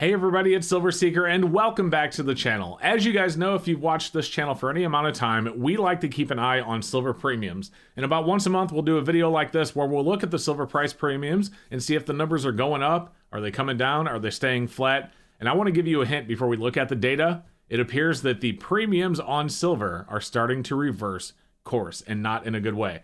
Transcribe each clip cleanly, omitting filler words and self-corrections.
Hey everybody, it's Silver Seeker and welcome back to the channel. As you guys know, if you've watched this channel for any amount of time, we like to keep an eye on silver premiums. And about once a month, we'll do a video like this where we'll look at the silver price premiums and see if the numbers are going up, are they coming down, are they staying flat? And I want to give you a hint before we look at the data. It appears that the premiums on silver are starting to reverse course and not in a good way.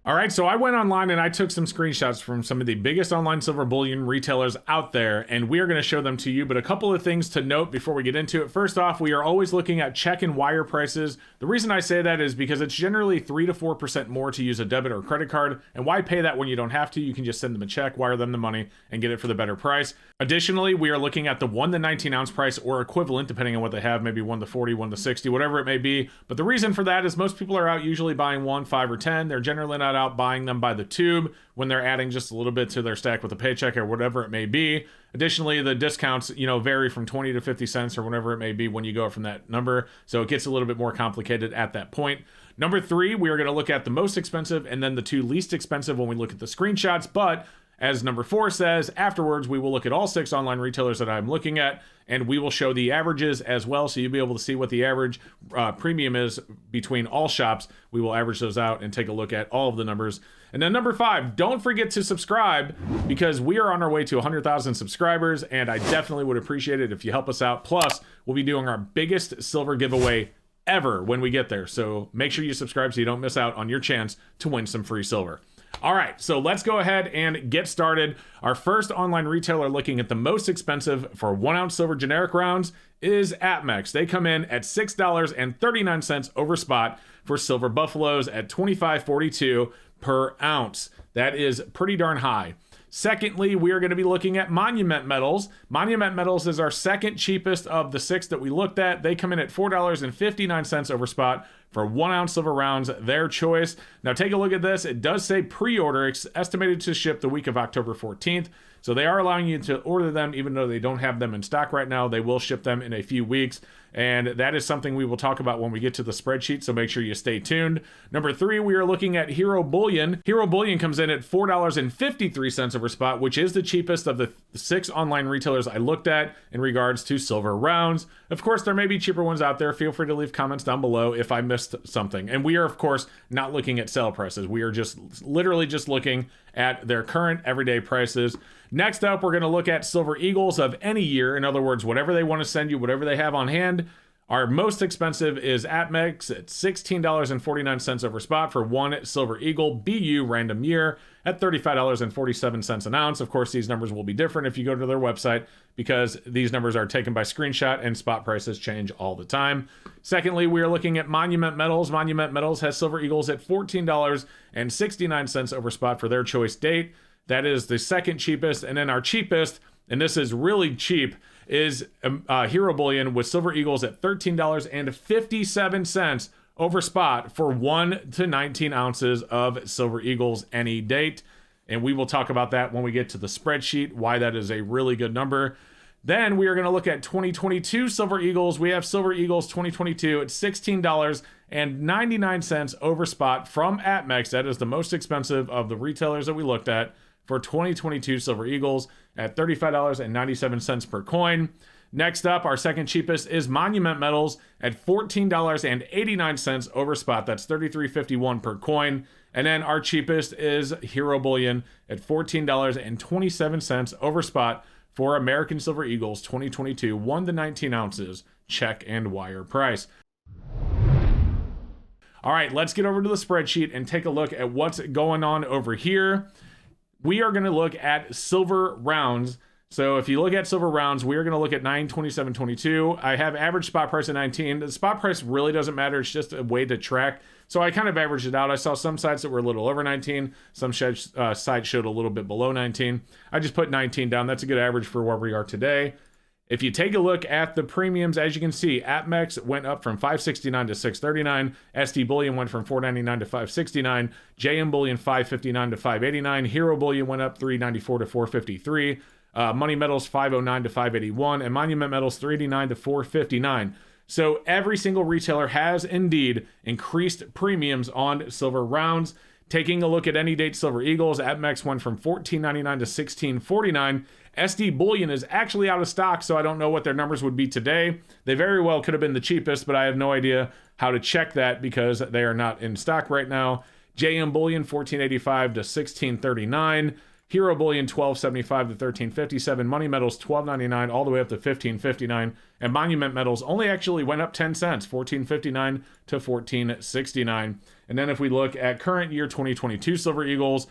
All right, so I went online and I took some screenshots from some of the biggest online silver bullion retailers out there, and we are going to show them to you. But a couple of things to note before we get into it. First off, we are always looking at check and wire prices. The reason I say that is because it's generally 3 to 4% more to use a debit or credit card. And why pay that when you don't have to? You can just send them a check, wire them the money, and get it for the better price. Additionally, we are looking at the 1 to 19 ounce price or equivalent, depending on what they have, maybe 1 to 40, 1 to 60, whatever it may be. But the reason for that is most people are out usually buying 1, 5, or 10. They're generally not out buying them by the tube when they're adding just a little bit to their stack with a paycheck or whatever it may be. Additionally, the discounts, vary from 20 to 50 cents or whatever it may be when you go from that number. So it gets a little bit more complicated at that point. Number 3, we are going to look at the most expensive and then the 2 least expensive when we look at the screenshots. But as number 4 says, afterwards, we will look at all 6 online retailers that I'm looking at, and we will show the averages as well, so you'll be able to see what the average premium is between all shops. We will average those out and take a look at all of the numbers. And then number 5, don't forget to subscribe, because we are on our way to 100,000 subscribers, and I definitely would appreciate it if you help us out. Plus, we'll be doing our biggest silver giveaway ever when we get there, so make sure you subscribe so you don't miss out on your chance to win some free silver. All right, so let's go ahead and get started. Our first online retailer looking at the most expensive for 1 ounce silver generic rounds is APMEX. They come in at $6.39 over spot for silver buffaloes at $25.42 per ounce. That is pretty darn high. Secondly, we are going to be looking at Monument Metals. Monument Metals is our second cheapest of the 6 that we looked at. They come in at $4.59 over spot for 1 ounce silver rounds, their choice. Now take a look at this. It does say pre-order, estimated to ship the week of October 14th. So they are allowing you to order them even though they don't have them in stock right now. They will ship them in a few weeks. And that is something we will talk about when we get to the spreadsheet, so make sure you stay tuned. Number 3, we are looking at Hero Bullion. Hero Bullion comes in at $4.53 over spot, which is the cheapest of the 6 online retailers I looked at in regards to silver rounds. Of course, there may be cheaper ones out there. Feel free to leave comments down below if I missed something. And we are, of course, not looking at sale prices. We are just literally just looking at their current everyday prices. Next up, we're going to look at Silver Eagles of any year. In other words, whatever they want to send you, whatever they have on hand. Our most expensive is APMEX at $16.49 over spot for 1 Silver Eagle BU random year at $35.47 an ounce. Of course, these numbers will be different if you go to their website because these numbers are taken by screenshot and spot prices change all the time. Secondly, we are looking at Monument Metals. Monument Metals has Silver Eagles at $14.69 over spot for their choice date. That is the second cheapest. And then our cheapest, and this is really cheap, is Hero Bullion with Silver Eagles at $13.57 over spot for 1 to 19 ounces of Silver Eagles any date. And we will talk about that when we get to the spreadsheet, why that is a really good number. Then we are going to look at 2022 Silver Eagles. We have Silver Eagles 2022 at $16.99 over spot from APMEX. That is the most expensive of the retailers that we looked at for 2022 Silver Eagles at $35.97 per coin. Next up, our second cheapest is Monument Metals at $14.89 over spot. That's $33.51 per coin. And then our cheapest is Hero Bullion at $14.27 over spot for American Silver Eagles 2022 1 to 19 ounces check and wire price. All right, let's get over to the spreadsheet and take a look at what's going on over here. We are going to look at silver rounds. So if you look at silver rounds, we are going to look at 927.22. I have average spot price at 19. The spot price really doesn't matter. It's just a way to track. So I kind of averaged it out. I saw some sites that were a little over 19. Some sites showed a little bit below 19. I just put 19 down. That's a good average for where we are today. If you take a look at the premiums, as you can see, APMEX went up from $569 to $639. ST Bullion went from $499 to $569. JM Bullion $559 to $589. Hero Bullion went up $394 to $453. Money Metals $509 to $581. And Monument Metals $389 to $459. So every single retailer has indeed increased premiums on silver rounds. Taking a look at any date Silver Eagles, APMEX went from $14.99 to $16.49. SD Bullion is actually out of stock, so I don't know what their numbers would be today. They very well could have been the cheapest, but I have no idea how to check that because they are not in stock right now. JM Bullion 1485 to 1639. Hero Bullion 1275 to 1357. Money Metals 1299 all the way up to 1559. And Monument Metals only actually went up 10 cents, 1459 to 1469. And then if we look at current year 2022 Silver Eagles,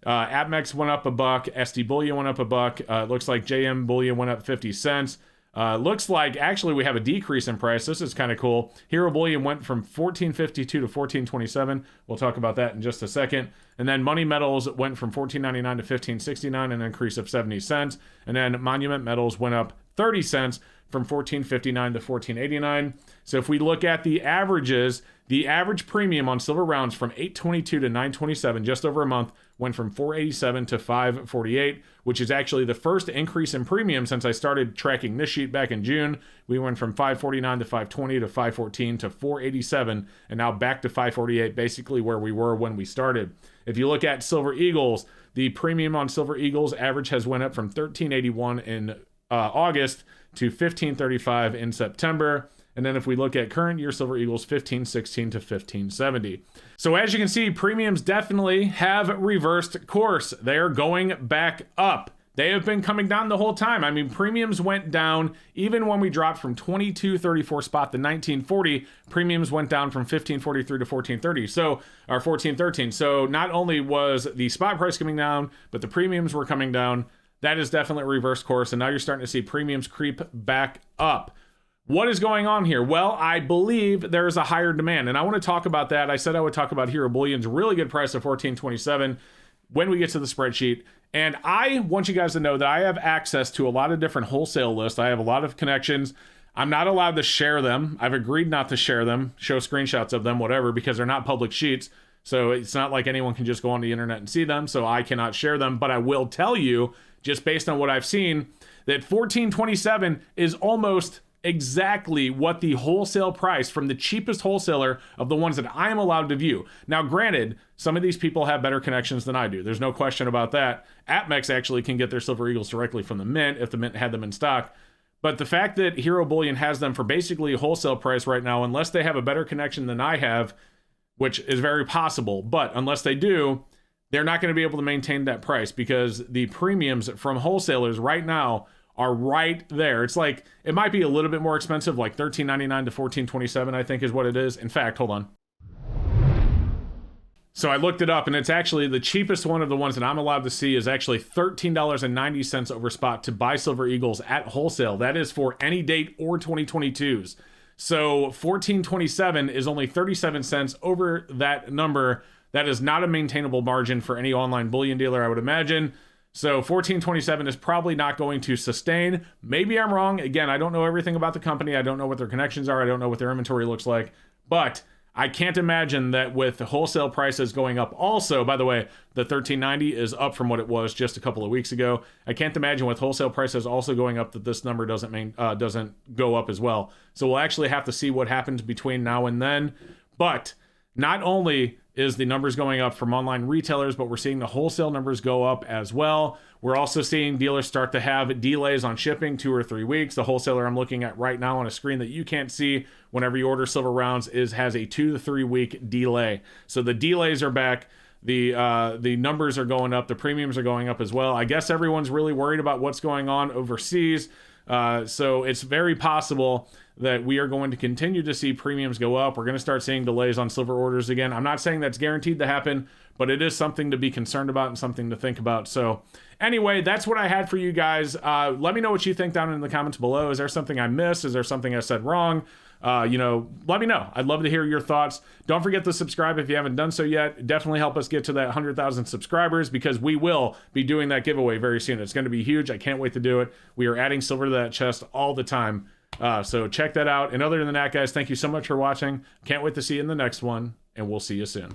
APMEX went up $1, SD Bullion went up $1. It looks like JM Bullion went up 50 cents. Looks like actually we have a decrease in price. This is kind of cool. Hero Bullion went from 1452 to 1427. We'll talk about that in just a second. And then Money Metals went from 1499 to 1569, an increase of 70 cents. And then Monument Metals went up 30 cents from 1459 to 1489. So if we look at the averages, the average premium on silver rounds from 822 to 927, just over a month, went from 487 to 548, which is actually the first increase in premium since I started tracking this sheet back in June. We went from 549 to 520 to 514 to 487, and now back to 548, basically where we were when we started. If you look at Silver Eagles, the premium on Silver Eagles average has went up from 1381 in August to 1535 in September. And then if we look at current year Silver Eagles, 1516 to 1570. So as you can see, premiums definitely have reversed course. They are going back up. They have been coming down the whole time. I mean, premiums went down even when we dropped from 2234 spot to 1940. Premiums went down from 1543 to 1430. So, or 1413. So not only was the spot price coming down, but the premiums were coming down. That is definitely a reverse course. And now you're starting to see premiums creep back up. What is going on here? Well, I believe there is a higher demand, and I want to talk about that. I said I would talk about Hero Bullion's really good price of 1427 when we get to the spreadsheet. And I want you guys to know that I have access to a lot of different wholesale lists. I have a lot of connections. I'm not allowed to share them. I've agreed not to share them, show screenshots of them, whatever, because they're not public sheets. So it's not like anyone can just go on the internet and see them. So I cannot share them. But I will tell you, just based on what I've seen, that 1427 is almost exactly what the wholesale price from the cheapest wholesaler of the ones that I am allowed to view. Now, granted, some of these people have better connections than I do. There's no question about that. APMEX actually can get their Silver Eagles directly from the mint if the mint had them in stock. But the fact that Hero Bullion has them for basically a wholesale price right now, unless they have a better connection than I have, which is very possible, but unless they do, they're not going to be able to maintain that price because the premiums from wholesalers right now are right there. It's like, it might be a little bit more expensive, like $13.99 to $14.27, I think is what it is. In fact, hold on. So I looked it up, and it's actually the cheapest one of the ones that I'm allowed to see is actually $13.90 over spot to buy Silver Eagles at wholesale. That is for any date or 2022s. So $14.27 is only 37 cents over that number. That is not a maintainable margin for any online bullion dealer, I would imagine. So $14.27 is probably not going to sustain. Maybe I'm wrong. Again, I don't know everything about the company. I don't know what their connections are. I don't know what their inventory looks like. But I can't imagine that with the wholesale prices going up also, by the way, the $13.90 is up from what it was just a couple of weeks ago. I can't imagine with wholesale prices also going up that this number doesn't go up as well. So we'll actually have to see what happens between now and then. But not only is the numbers going up from online retailers, but we're seeing the wholesale numbers go up as well. We're also seeing dealers start to have delays on shipping 2 or 3 weeks. The wholesaler I'm looking at right now on a screen that you can't see whenever you order silver rounds has a 2 to 3 week delay. So the delays are back. The numbers are going up. The premiums are going up as well. I guess everyone's really worried about what's going on overseas. So it's very possible that we are going to continue to see premiums go up. We're going to start seeing delays on silver orders again. I'm not saying that's guaranteed to happen, but it is something to be concerned about and something to think about. So anyway, that's what I had for you guys. Let me know what you think down in the comments below. Is there something I missed? Is there something I said wrong? Let me know. I'd love to hear your thoughts. Don't forget to subscribe if you haven't done so yet. Definitely help us get to that 100,000 subscribers because we will be doing that giveaway very soon. It's going to be huge. I can't wait to do it. We are adding silver to that chest all the time. So check that out. And other than that, guys, thank you so much for watching. Can't wait to see you in the next one, and we'll see you soon.